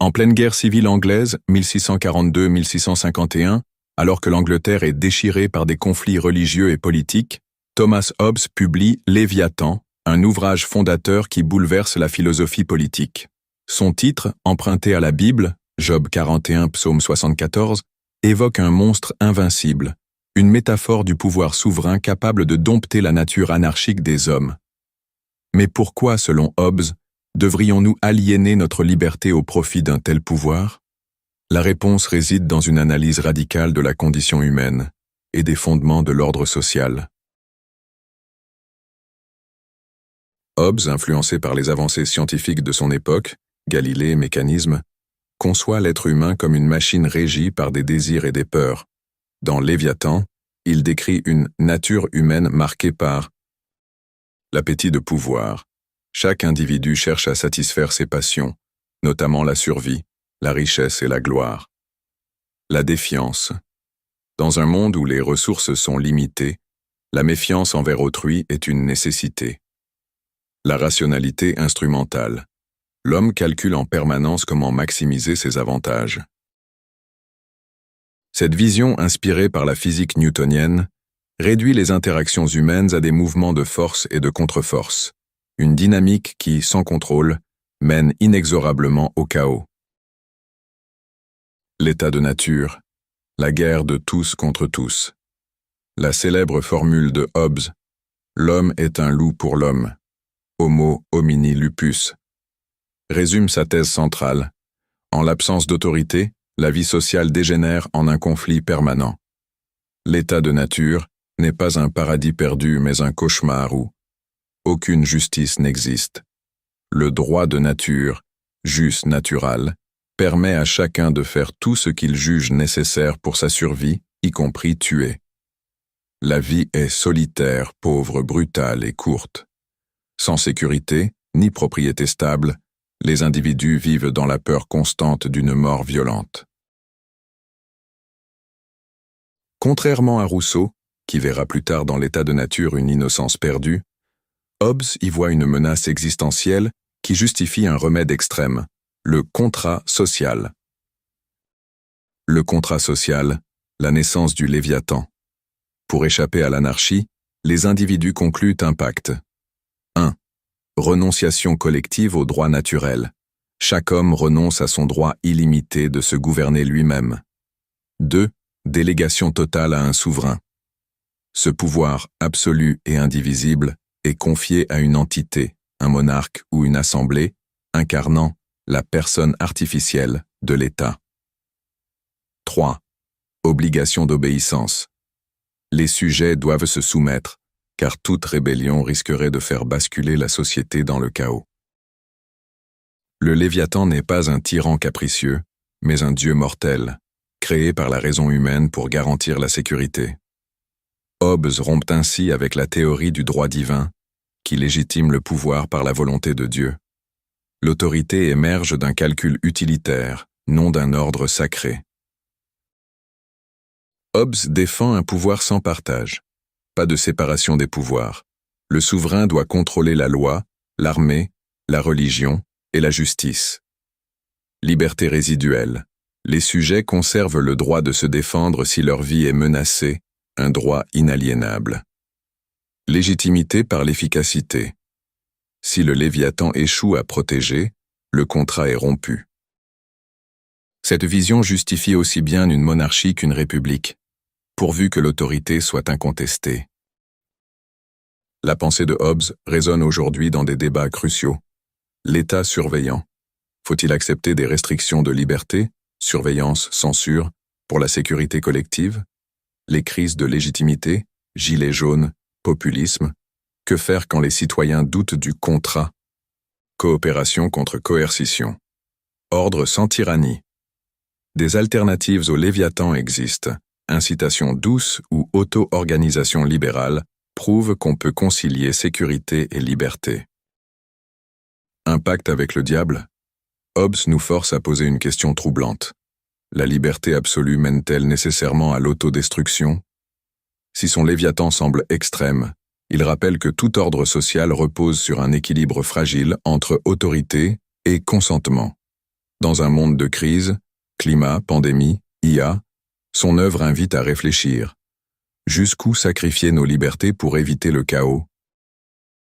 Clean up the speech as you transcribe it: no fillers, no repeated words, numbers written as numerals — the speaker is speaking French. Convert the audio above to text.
En pleine guerre civile anglaise, 1642-1651, alors que l'Angleterre est déchirée par des conflits religieux et politiques, Thomas Hobbes publie Léviathan, un ouvrage fondateur qui bouleverse la philosophie politique. Son titre, emprunté à la Bible, Job 41, Psaume 74, évoque un monstre invincible, une métaphore du pouvoir souverain capable de dompter la nature anarchique des hommes. Mais pourquoi, selon Hobbes, devrions-nous aliéner notre liberté au profit d'un tel pouvoir? La réponse réside dans une analyse radicale de la condition humaine et des fondements de l'ordre social. Hobbes, influencé par les avancées scientifiques de son époque, Galilée, mécanisme, conçoit l'être humain comme une machine régie par des désirs et des peurs. Dans Léviathan, il décrit une nature humaine marquée par l'appétit de pouvoir. Chaque individu cherche à satisfaire ses passions, notamment la survie, la richesse et la gloire. La défiance. Dans un monde où les ressources sont limitées, la méfiance envers autrui est une nécessité. La rationalité instrumentale. L'homme calcule en permanence comment maximiser ses avantages. Cette vision inspirée par la physique newtonienne réduit les interactions humaines à des mouvements de force et de contre-force, une dynamique qui, sans contrôle, mène inexorablement au chaos. L'état de nature, la guerre de tous contre tous. La célèbre formule de Hobbes, l'homme est un loup pour l'homme, homo homini lupus, résume sa thèse centrale. En l'absence d'autorité, la vie sociale dégénère en un conflit permanent. L'état de nature n'est pas un paradis perdu mais un cauchemar où aucune justice n'existe. Le droit de nature, jus natural, permet à chacun de faire tout ce qu'il juge nécessaire pour sa survie, y compris tuer. La vie est solitaire, pauvre, brutale et courte. Sans sécurité, ni propriété stable, les individus vivent dans la peur constante d'une mort violente. Contrairement à Rousseau, qui verra plus tard dans l'état de nature une innocence perdue, Hobbes y voit une menace existentielle qui justifie un remède extrême, le contrat social. Le contrat social, la naissance du Léviathan. Pour échapper à l'anarchie, les individus concluent un pacte. 1. Renonciation collective aux droits naturels. Chaque homme renonce à son droit illimité de se gouverner lui-même. 2. Délégation totale à un souverain. Ce pouvoir absolu et indivisible est confié à une entité, un monarque ou une assemblée, incarnant la personne artificielle de l'État. 3. Obligation d'obéissance. Les sujets doivent se soumettre, car toute rébellion risquerait de faire basculer la société dans le chaos. Le Léviathan n'est pas un tyran capricieux, mais un dieu mortel, créé par la raison humaine pour garantir la sécurité. Hobbes rompt ainsi avec la théorie du droit divin, qui légitime le pouvoir par la volonté de Dieu. L'autorité émerge d'un calcul utilitaire, non d'un ordre sacré. Hobbes défend un pouvoir sans partage. Pas de séparation des pouvoirs. Le souverain doit contrôler la loi, l'armée, la religion et la justice. Liberté résiduelle. Les sujets conservent le droit de se défendre si leur vie est menacée, un droit inaliénable. Légitimité par l'efficacité. Si le Léviathan échoue à protéger, le contrat est rompu. Cette vision justifie aussi bien une monarchie qu'une république, pourvu que l'autorité soit incontestée. La pensée de Hobbes résonne aujourd'hui dans des débats cruciaux. L'État surveillant. Faut-il accepter des restrictions de liberté, surveillance, censure, pour la sécurité collective? Les crises de légitimité, gilets jaunes, populisme. Que faire quand les citoyens doutent du contrat? Coopération contre coercition. Ordre sans tyrannie. Des alternatives au Léviathan existent. Incitation douce ou auto-organisation libérale prouvent qu'on peut concilier sécurité et liberté. Un pacte avec le diable? Hobbes nous force à poser une question troublante. La liberté absolue mène-t-elle nécessairement à l'autodestruction? Si son Léviathan semble extrême, il rappelle que tout ordre social repose sur un équilibre fragile entre autorité et consentement. Dans un monde de crise, climat, pandémie, IA, son œuvre invite à réfléchir. Jusqu'où sacrifier nos libertés pour éviter le chaos?